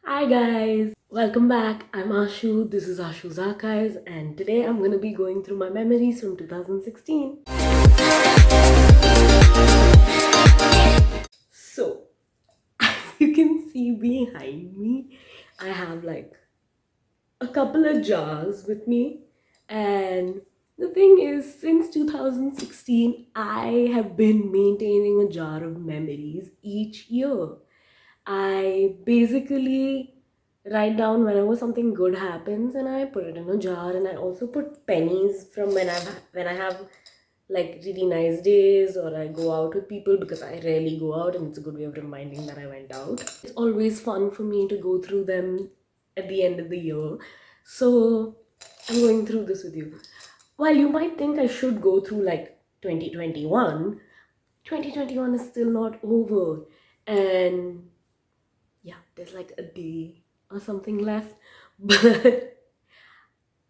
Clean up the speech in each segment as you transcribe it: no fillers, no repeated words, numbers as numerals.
Hi guys, welcome back. I'm Ashu. This is Ashu's Archives, and today I'm gonna be going through my memories from 2016. So, as you can see behind me, I have like a couple of jars with me, and the thing is, since 2016, I have been maintaining a jar of memories each year. I basically write down whenever something good happens and I put it in a jar, and I also put pennies from when I have like really nice days or I go out with people, because I rarely go out and it's a good way of reminding that I went out. It's always fun for me to go through them at the end of the year. So I'm going through this with you. While you might think I should go through like 2021, 2021 is still not over. And yeah, there's like a day or something left. But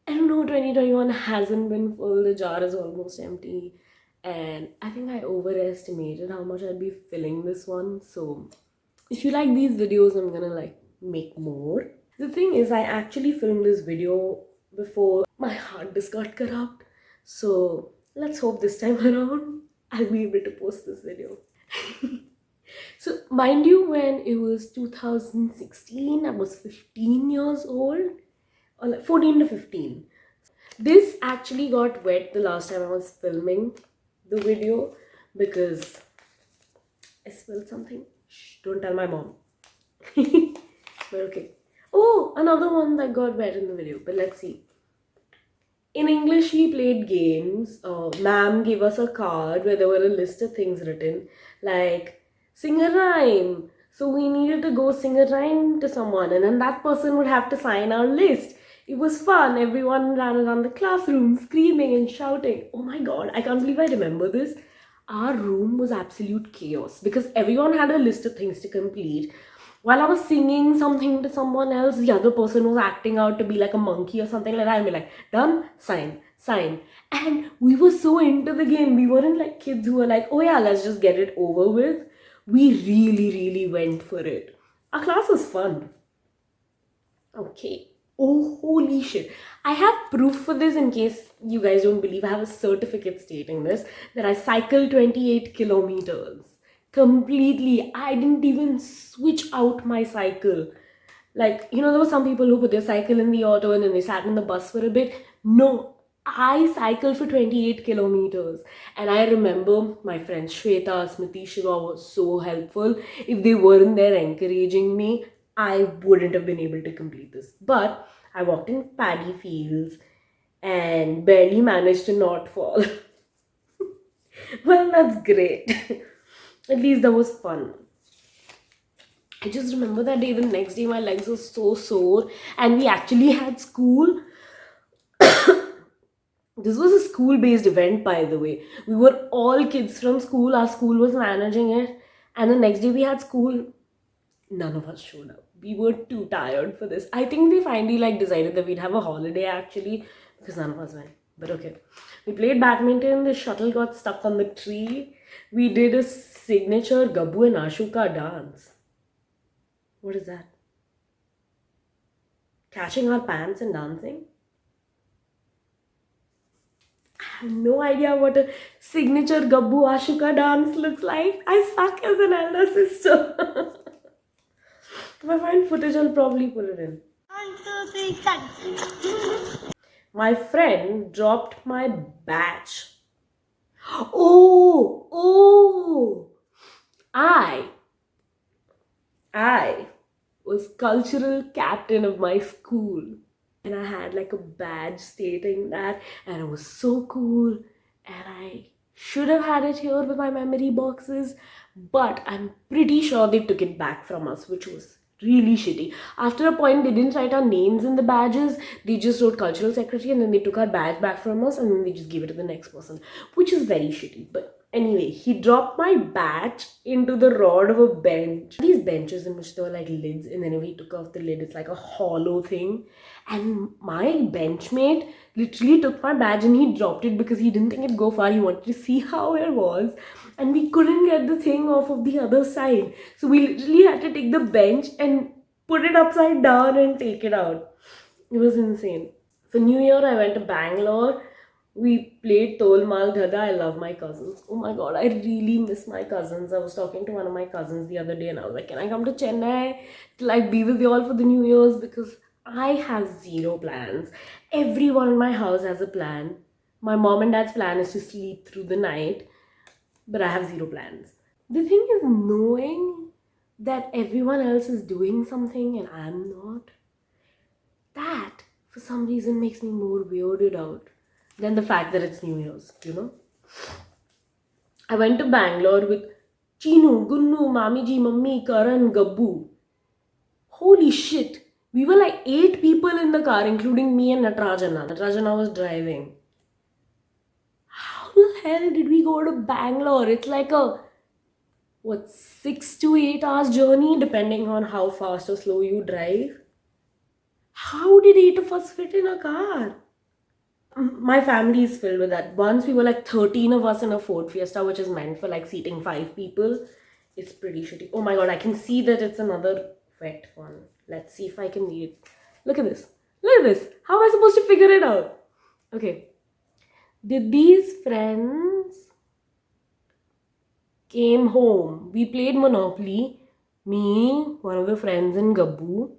I don't know, 2021 hasn't been full. The jar is almost empty. And I think I overestimated how much I'd be filling this one. So if you like these videos, I'm gonna like make more. The thing is, I actually filmed this video before my hard disk got corrupt. So let's hope this time around I'll be able to post this video. So, mind you, when it was 2016, I was 15 years old, or like 14 to 15. This actually got wet the last time I was filming the video because I spilled something. Shh, don't tell my mom. But okay. Oh, another one that got wet in the video, but let's see. In English, we played games. Ma'am gave us a card where there were a list of things written, like sing a rhyme. So we needed to go sing a rhyme to someone, and then that person would have to sign our list. It was fun. Everyone ran around the classroom screaming and shouting. Oh my god, I can't believe I remember this. Our room was absolute chaos because everyone had a list of things to complete. While I was singing something to someone else, the other person was acting out to be like a monkey or something like that, and be like, done, sign, sign. And we were so into the game. We weren't like kids who were like, oh yeah, let's just get it over with. We really, really went for it. Our class was fun. Okay. Oh, holy shit. I have proof for this in case you guys don't believe. I have a certificate stating this, that I cycled 28 kilometers. Completely. I didn't even switch out my cycle. Like, there were some people who put their cycle in the auto and then they sat in the bus for a bit. No, I cycled for 28 kilometers. And I remember my friends Shweta, Smriti, Shiva was so helpful. If they weren't there encouraging me, I wouldn't have been able to complete this. But I walked in paddy fields and barely managed to not fall. Well, that's great. At least that was fun. I just remember that day, the next day, my legs were so sore, and we actually had school. This was a school based event, by the way. We were all kids from school, our school was managing it, and the next day we had school. None of us showed up. We were too tired for this. I think they finally like decided that we'd have a holiday actually, because none of us went. But okay. We played badminton, the shuttle got stuck on the tree. We did a signature Gabbu and Ashuka dance. What is that? Catching our pants and dancing? I have no idea what a signature Gabbu Ashuka dance looks like. I suck as an elder sister. If I find footage, I'll probably put it in. 1, 2, 3, start. My friend dropped my badge. Oh, I was cultural captain of my school. And I had like a badge stating that, and it was so cool. And I should have had it here with my memory boxes, but I'm pretty sure they took it back from us, which was really shitty. After a point, they didn't write our names in the badges, they just wrote cultural secretary, and then they took our badge back from us, and then they just gave it to the next person, which is very shitty. But anyway, he dropped my badge into the rod of a bench. These benches in which there were like lids, and then if he took off the lid, it's like a hollow thing. And my benchmate literally took my badge and he dropped it because he didn't think it'd go far. He wanted to see how it was. And we couldn't get the thing off of the other side. So we literally had to take the bench and put it upside down and take it out. It was insane. For New Year, I went to Bangalore. We played Tol Mal Dhada. I love my cousins. Oh my god, I really miss my cousins. I was talking to one of my cousins the other day and I was like, can I come to Chennai to like be with you all for the New Year's? Because I have zero plans. Everyone in my house has a plan. My mom and dad's plan is to sleep through the night, but I have zero plans. The thing is, knowing that everyone else is doing something and I'm not, that for some reason makes me more weirded out than the fact that it's New Year's, you know? I went to Bangalore with Chinu, Gunnu, Mamiji, Mummy, Karan, Gabbu. Holy shit! We were like 8 people in the car, including me and Natarajana. Natarajana was driving. How the hell did we go to Bangalore? It's like a 6 to 8 hours journey, depending on how fast or slow you drive. How did 8 of us fit in a car? My family is filled with that. Once we were like 13 of us in a Ford Fiesta, which is meant for like seating 5 people. It's pretty shitty. Oh my god, I can see that it's another wet one. Let's see if I can read it. Look at this. Look at this. How am I supposed to figure it out? Okay. Did these friends came home? We played Monopoly. Me, one of the friends, and Gabbu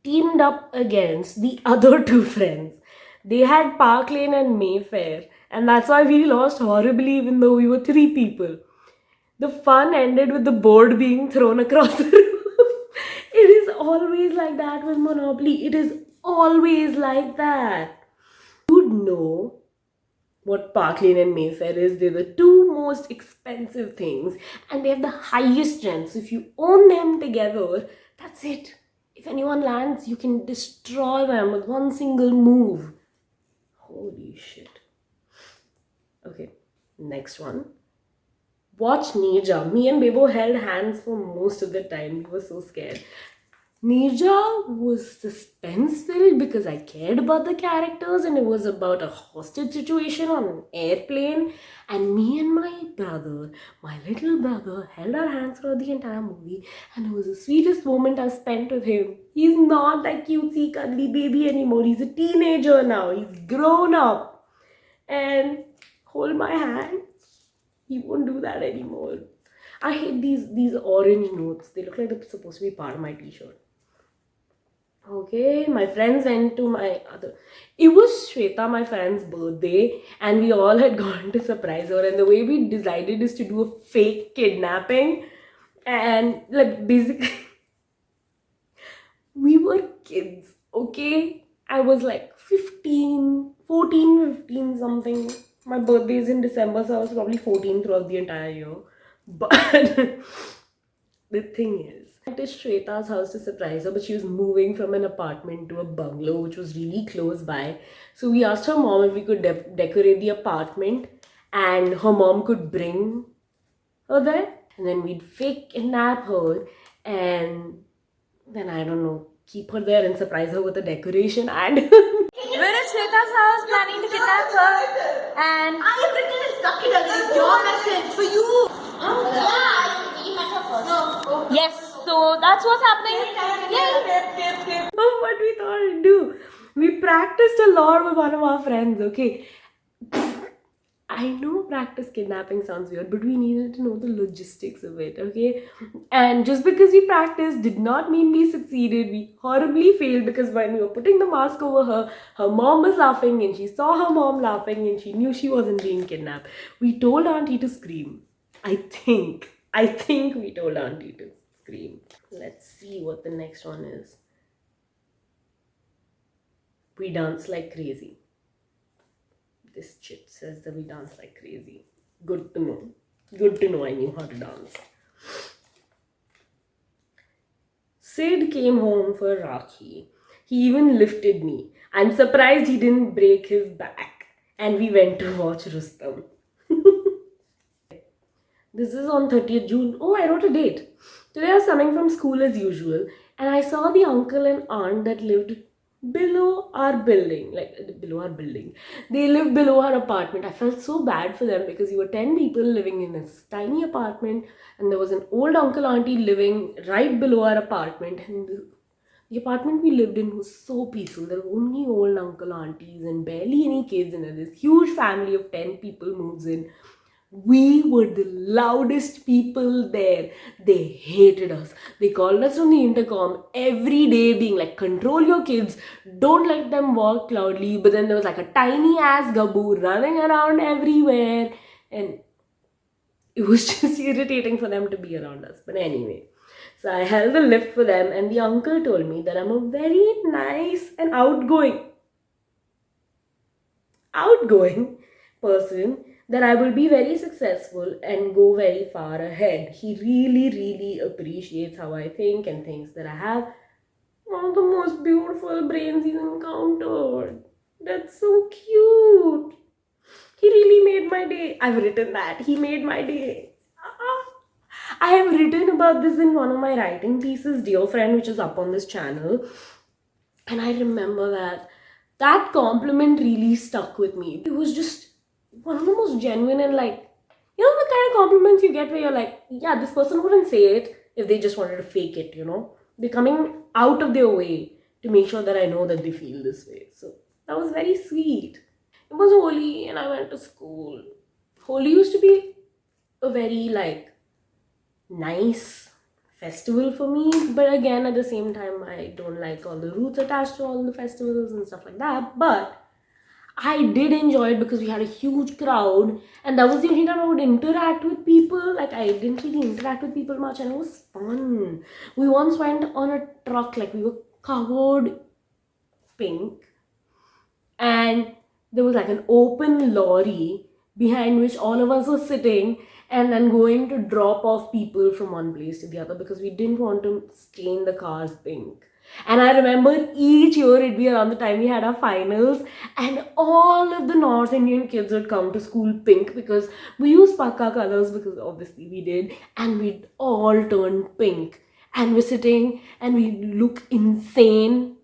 teamed up against the other 2 friends. They had Park Lane and Mayfair, and that's why we lost horribly even though we were 3 people. The fun ended with the board being thrown across the room. It is always like that with Monopoly. It is always like that. You'd know what Park Lane and Mayfair is. They're the 2 most expensive things and they have the highest rent. So if you own them together, that's it. If anyone lands, you can destroy them with one single move. Holy shit. Okay, next one. Watch Nirja. Me and Bebo held hands for most of the time. We were so scared. Nirja was suspense filled because I cared about the characters and it was about a hostage situation on an airplane. And me and my brother, my little brother, held our hands throughout the entire movie and it was the sweetest moment I've spent with him. He's not that cutesy, cuddly baby anymore. He's a teenager now. He's grown up. And hold my hand. He won't do that anymore. I hate these orange notes. They look like they're supposed to be part of my t-shirt. Okay, my friends went to my other... It was Shweta, my friend's birthday, and we all had gone to surprise her. And the way we decided is to do a fake kidnapping. And like basically, we were kids, okay? I was like 15, 14, 15 something. My birthday is in December, so I was probably 14 throughout the entire year. But the thing is, I went to Shweta's house to surprise her, but she was moving from an apartment to a bungalow, which was really close by. So we asked her mom if we could decorate the apartment, and her mom could bring her there. And then we'd fake kidnap her, and then I don't know, keep her there and surprise her with a decoration and We're at Shweta's house planning to kidnap her and I have written a document. It's your message for you. Oh, yeah. You met her first. yes, so that's what's happening. Yay! what we thought to do. We practiced a lot with one of our friends, okay? I know practice kidnapping sounds weird, but we needed to know the logistics of it, okay? And just because we practiced did not mean we succeeded. We horribly failed because when we were putting the mask over her, her mom was laughing and she saw her mom laughing and she knew she wasn't being kidnapped. We told Auntie to scream. I think we told Auntie to scream. Let's see what the next one is. We dance like crazy. This chit says that we dance like crazy. Good to know. Good to know I knew how to dance. Sid came home for Rakhi. He even lifted me. I'm surprised he didn't break his back. And we went to watch Rustam. This is on 30th June. Oh, I wrote a date. Today I was coming from school as usual and I saw the uncle and aunt that lived below our building, like below our building. They live below our apartment. I felt so bad for them because you were 10 people living in this tiny apartment, and there was an old uncle auntie living right below our apartment. And the apartment we lived in was so peaceful. There were only old uncle aunties and barely any kids in it. This huge family of 10 people moves in. We were the loudest people there. They hated us. They called us on the intercom every day, being like, control your kids, don't let them walk loudly. But then there was like a tiny ass Gaboo running around everywhere, and it was just irritating for them to be around us. But anyway, so I held the lift for them, and the uncle told me that I'm a very nice and outgoing person, that I will be very successful and go very far ahead. He really, really appreciates how I think and thinks that I have one of the most beautiful brains he's encountered. That's so cute. He really made my day. I've written that. He made my day. I have written about this in one of my writing pieces, Dear Friend, which is up on this channel. And I remember that compliment really stuck with me. It was just one of the most genuine and, like, you know, the kind of compliments you get where you're like, yeah, this person wouldn't say it if they just wanted to fake it, you know? They're coming out of their way to make sure that I know that they feel this way. So that was very sweet. It was Holi and I went to school. Holi used to be a very, like, nice festival for me, but again, at the same time, I don't like all the roots attached to all the festivals and stuff like that. But I did enjoy it because we had a huge crowd, and that was the only time I would interact with people. Like, I didn't really interact with people much, and it was fun. We once went on a truck, like, we were covered pink, and there was like an open lorry behind which all of us were sitting and then going to drop off people from one place to the other because we didn't want to stain the cars pink. And I remember each year it'd be around the time we had our finals, and all of the North Indian kids would come to school pink because we used Pakka colors, because obviously we did, and we'd all turn pink. And we're sitting and we look insane.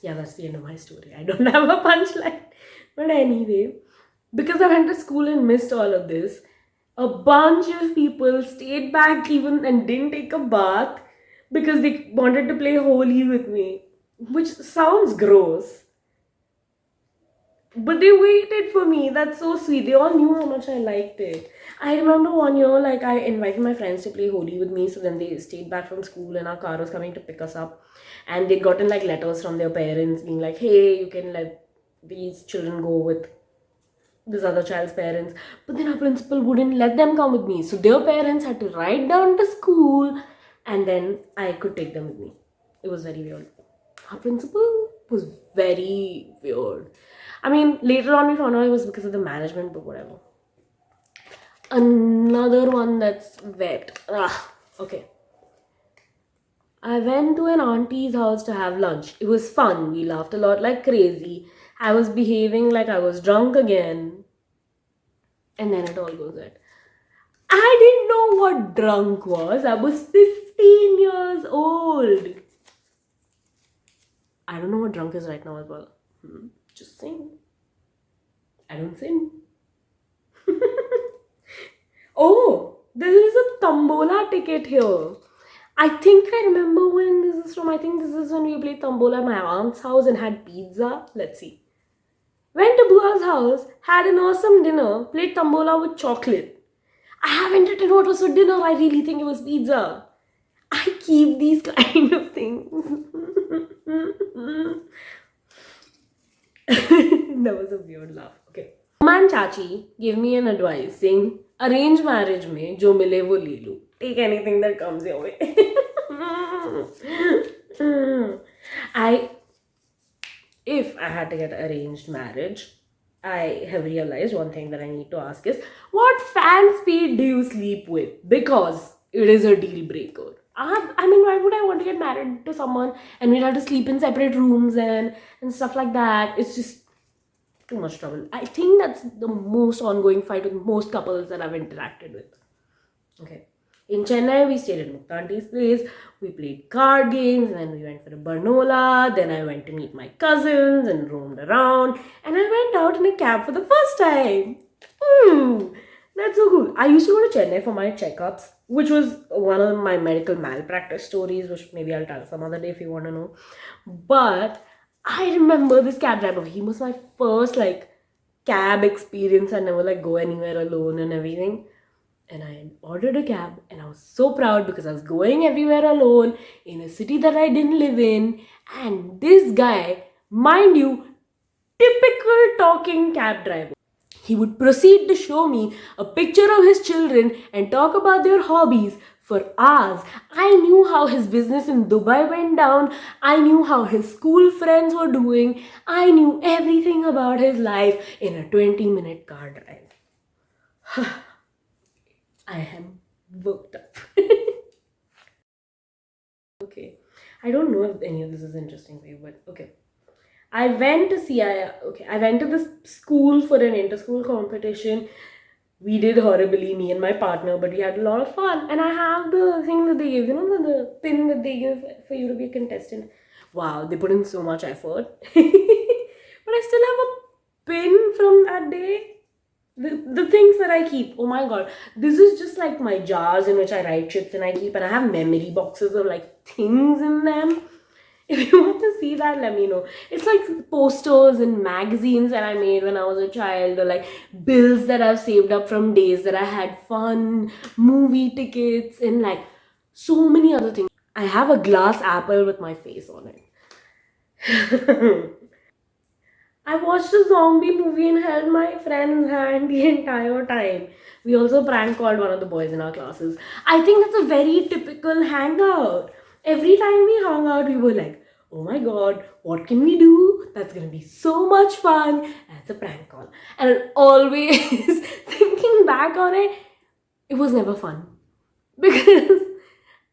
Yeah, that's the end of my story. I don't have a punchline. But anyway, because I went to school and missed all of this, a bunch of people stayed back even and didn't take a bath because they wanted to play Holi with me, which sounds gross. But they waited for me. That's so sweet. They all knew how much I liked it. I remember one year, like, I invited my friends to play Holi with me. So then they stayed back from school and our car was coming to pick us up. And they'd gotten, like, letters from their parents being like, hey, you can let these children go with this other child's parents. But then our principal wouldn't let them come with me. So their parents had to ride down to school and then I could take them with me. It was very weird. Our principal was very weird. I mean, later on we found out it was because of the management, but whatever. Another one that's wet. Okay. I went to an auntie's house to have lunch. It was fun. We laughed a lot like crazy. I was behaving like I was drunk again. And then it all goes out. I didn't know what drunk was. I was 15 years old. I don't know what drunk is right now as well. Just saying. I don't sin. Oh, there is a Tombola ticket here. I think I remember when this is from. I think this is when we played Tombola at my aunt's house and had pizza. Let's see. Went to Bua's house, had an awesome dinner, played Tombola with chocolate. I haven't written what was for dinner. I really think it was pizza. I keep these kind of things. That was a weird laugh. Okay. Man Chachi gave me an advice saying, arranged marriage mein jo mile wo le lo. Take anything that comes your way. If I had to get arranged marriage, I have realized one thing that I need to ask is, what fan speed do you sleep with? Because it is a deal breaker. I mean, why would I want to get married to someone and we'd have to sleep in separate rooms and stuff like that? It's just too much trouble. I think that's the most ongoing fight with most couples that I've interacted with. Okay. In Chennai, we stayed at Mukta Auntie's place. We played card games, and then we went for a Barnola. Then I went to meet my cousins and roamed around. And I went out in a cab for the first time. That's so cool. I used to go to Chennai for my checkups, which was one of my medical malpractice stories, which maybe I'll tell some other day if you want to know. But I remember this cab driver. He was my first cab experience. I never go anywhere alone and everything. And I had ordered a cab, and I was so proud because I was going everywhere alone in a city that I didn't live in. And this guy, mind you, typical talking cab driver. He would proceed to show me a picture of his children and talk about their hobbies for hours. I knew how his business in Dubai went down. I knew how his school friends were doing. I knew everything about his life in a 20-minute car drive. I am worked up. Okay. I don't know if any of this is interesting for you, but okay. I went to this school for an inter-school competition. We did horribly, me and my partner, but we had a lot of fun. And I have the thing that they give, the pin that they give for you to be a contestant. Wow, they put in so much effort. But I still have a pin from that day. The things that I keep, oh my god, this is just like my jars in which I write shits and I keep, and I have memory boxes of things in them. If you want to see that, let me know. It's like posters and magazines that I made when I was a child, or bills that I've saved up from days that I had fun, movie tickets, and so many other things. I have a glass apple with my face on it. I watched a zombie movie and held my friend's hand the entire time. We also prank called one of the boys in our classes. I think that's a very typical hangout. Every time we hung out, we were like, oh my god, what can we do? That's gonna be so much fun. And it's a prank call. And always thinking back on it, it was never fun. Because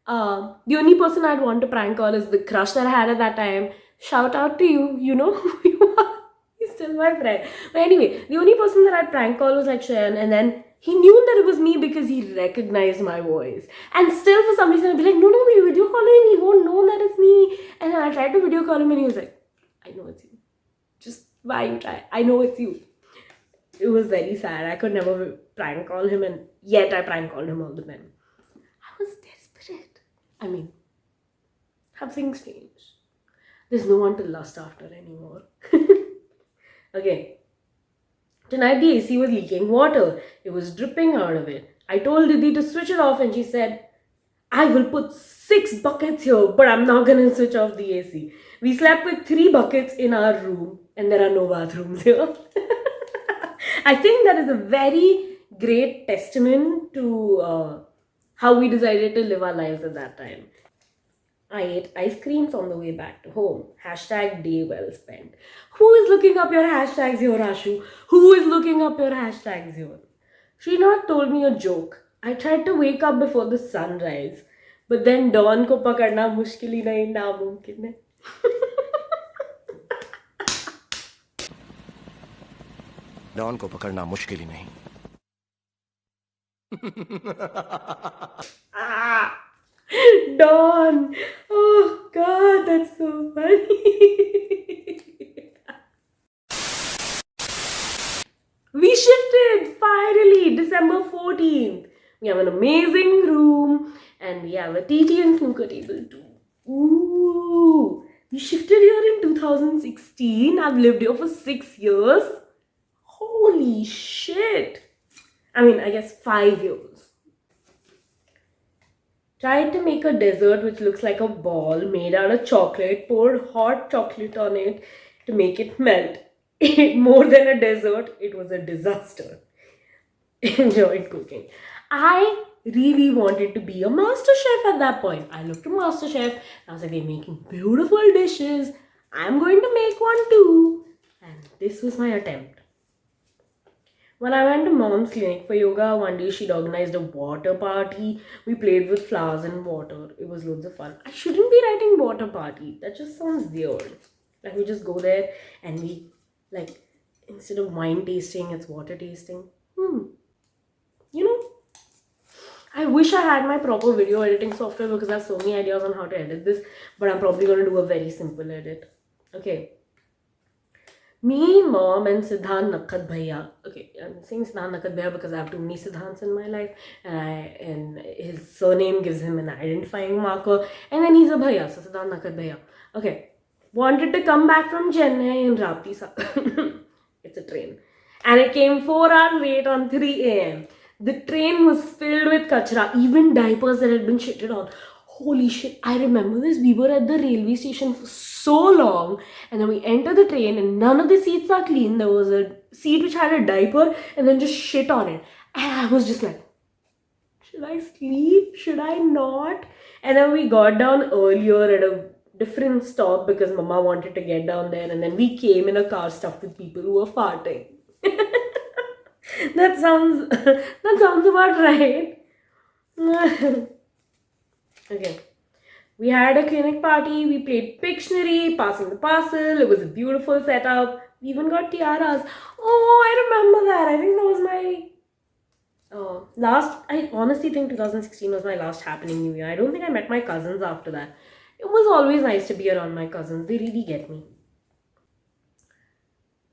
the only person I'd want to prank call is the crush that I had at that time. Shout out to you, you know who you are. He's still my friend. But anyway, the only person that I'd prank call was Shayan, and then he knew that it was me because he recognized my voice. And still, for some reason, I'd be like, no, we video call him, he won't know that it's me. And then I tried to video call him, and he was like, I know it's you. Just why you try? I know it's you. It was very sad. I could never prank call him, and yet I prank called him all the time. I was desperate. I mean, have things changed? There's no one to lust after anymore. Okay. Tonight the AC was leaking water. It was dripping out of it. I told Didi to switch it off, and she said, I will put 6 buckets here, but I'm not gonna switch off the AC. We slept with 3 buckets in our room, and there are no bathrooms here. I think that is a very great testament to how we decided to live our lives at that time. I ate ice creams on the way back to home. Hashtag day well spent. Who is looking up your hashtags here, Ashu? Who is looking up your hashtags here? Srinath told me a joke. I tried to wake up before the sunrise, but then dawn ko pakadna mushkil hi nahi, namumkin hai. Don को पकड़ना मुश्किल ही नहीं. Dawn. Oh god, that's so funny. We shifted finally, December 14th. We have an amazing room and we have a TT and snooker table too. Ooh, we shifted here in 2016. I've lived here for 6 years. Holy shit. I mean, I guess 5 years. Tried to make a dessert which looks like a ball made out of chocolate, poured hot chocolate on it to make it melt. More than a dessert, it was a disaster. Enjoyed cooking. I really wanted to be a master chef at that point. I looked at master chef. I was like, they're making beautiful dishes. I'm going to make one too. And this was my attempt. When I went to mom's clinic for yoga, one day she'd organized a water party. We played with flowers and water. It was loads of fun. I shouldn't be writing water party. That just sounds weird. We just go there and we, instead of wine tasting, it's water tasting. You know? I wish I had my proper video editing software because I have so many ideas on how to edit this, but I'm probably going to do a very simple edit. Okay. Me, mom, and Siddhant Nakat Bhaiya. Okay, I'm saying Siddhant Nakat Bhaiya because I have too many Siddhants in my life, and his surname gives him an identifying marker, and then he's a Bhaiya, so Siddhant Nakat Bhaiya. Okay, wanted to come back from Chennai in Rapti. It's a train, and it came 4 hours late on 3 a.m. The train was filled with kachra, even diapers that had been shitted on. Holy shit, I remember this. We were at the railway station for so long, and then we entered the train, and none of the seats are clean. There was a seat which had a diaper, and then just shit on it. And I was just like, should I sleep? Should I not? And then we got down earlier at a different stop because Mama wanted to get down there, and then we came in a car stuffed with people who were farting. That sounds about right. Okay. We had a clinic party, we played Pictionary, passing the parcel, it was a beautiful setup. We even got tiaras. Oh, I remember that. I think that was my I honestly think 2016 was my last happening New Year. I don't think I met my cousins after that. It was always nice to be around my cousins. They really get me.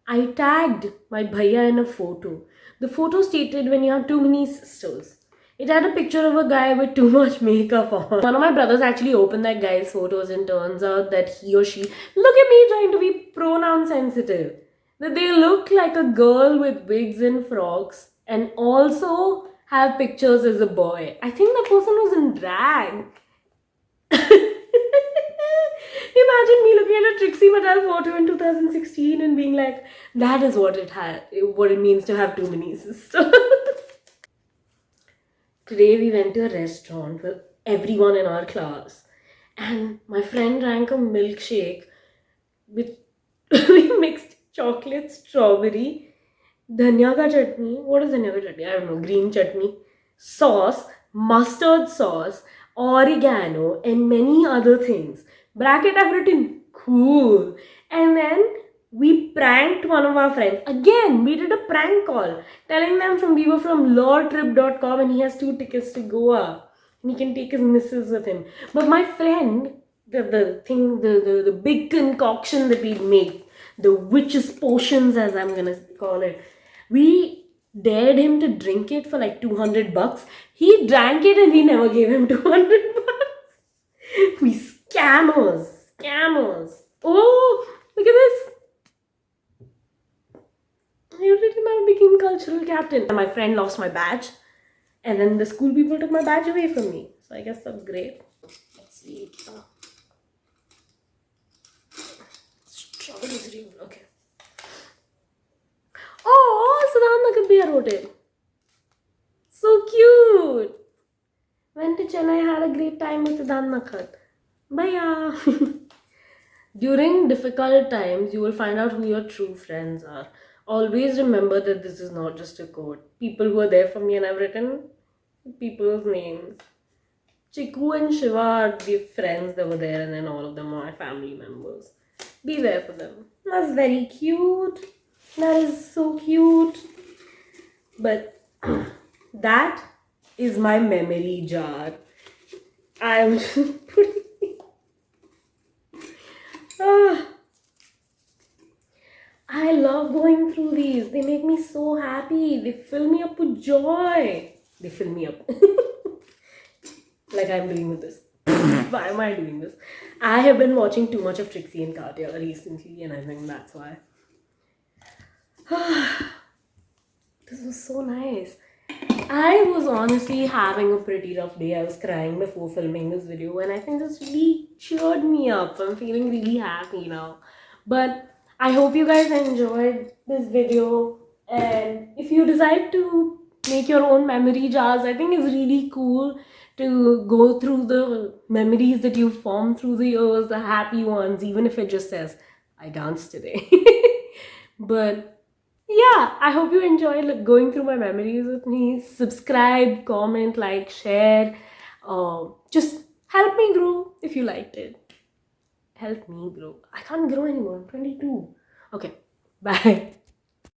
I tagged my bhaiya in a photo. The photo stated when you have too many sisters. It had a picture of a guy with too much makeup on. One of my brothers actually opened that guy's photos and turns out that he or she, look at me trying to be pronoun sensitive, that they look like a girl with wigs and frocks and also have pictures as a boy. I think the person was in drag. Imagine me looking at a Trixie Mattel photo in 2016 and being like, that is what it means to have too many sisters. Today we went to a restaurant with everyone in our class, and my friend drank a milkshake with we mixed chocolate, strawberry, dhania ka chutney. What is dhania ka chutney? I don't know. Green chutney, sauce, mustard sauce, oregano, and many other things. Bracket I've written cool, and then we pranked one of our friends. Again, we did a prank call telling them we were from lawtrip.com and he has 2 tickets to Goa and he can take his missus with him. But my friend, the big concoction that we made, the witch's potions as I'm gonna call it, we dared him to drink it for like $200. He drank it and we never gave him $200. We scammers. Oh, look at this. I became cultural captain. My friend lost my badge, and then the school people took my badge away from me. So I guess that's great. Let's see. Strawberries real. Okay. Oh, Siddhant Nakat Bhaiya wrote it. So cute. Went to Chennai, had a great time with Siddhant Nakat. Bhaiya. During difficult times, you will find out who your true friends are. Always remember that this is not just a quote. People who are there for me, and I've written people's names. Chiku and Shiva are the friends that were there, and then all of them are my family members. Be there for them. That's very cute. That is so cute. But that is my memory jar. I'm just putting. I love going through these. They make me so happy. They fill me up with joy. They fill me up. Like I'm doing with this. Why am I doing this? I have been watching too much of Trixie and Katya recently, and I think that's why. This was so nice. I was honestly having a pretty rough day. I was crying before filming this video, and I think this really cheered me up. I'm feeling really happy now. But I hope you guys enjoyed this video, and if you decide to make your own memory jars, I think it's really cool to go through the memories that you formed through the years, the happy ones, even if it just says, I danced today. But yeah, I hope you enjoyed going through my memories with me. Subscribe, comment, like, share. Just help me grow if you liked it. Help me grow. I can't grow anymore. I'm 22. Okay, bye.